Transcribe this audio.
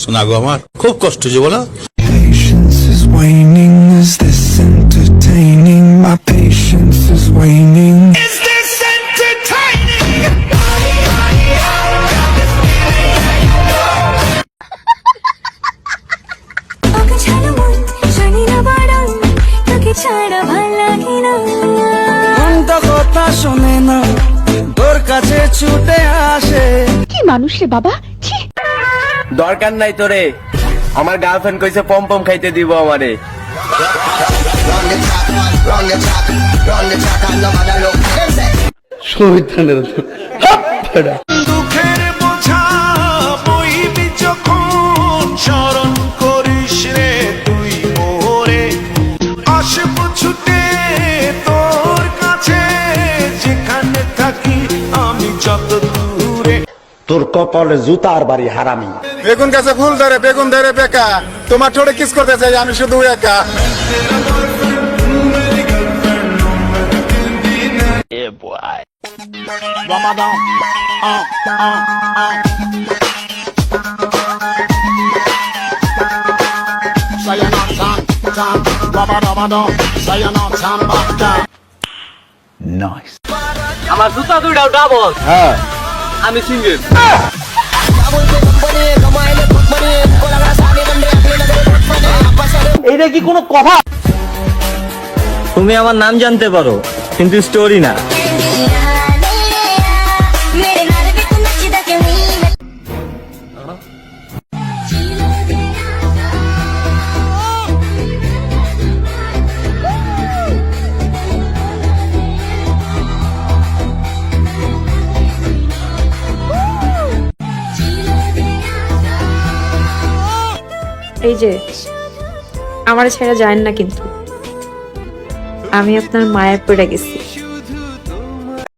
শোনা গো আমার খুব কষ্ট যে বলো। Patience is waning. Is this entertaining? My patience is waning. Is this entertaining? কথা শোনে না তোর কাছে ছুটে আসে। কি মানুষ রে বাবা, ছি। দরকার নাই তোরে, আমার গার্লফ্রেন্ড কইছে পম পম খাইতে দিব আমারে। দুঃখের বোঝা বইবি যখন স্মরণ করিস রে তুই মোরে, আসব ছুটে তোর কাছে যেখানে থাকি আমি যত দূরে। তোর কপালে জুতার বাড়ি হারামি। বেগুন গাছে ফুল ধরে বেগুন ধরে বেকা, তোমার ঠোঁটে কিস করতে চাই আমি শুধু একা। আমার জুতা দুইটাও ডাবল। আমি সিঙ্গেল। এইটা কি কোনো কথা? তুমি আমার নাম জানতে পারো কিন্তু স্টোরি না। এই যে আমার ছেড়ে যায় না, কিন্তু আমি আপনার মায়ের পড়ে গেছি।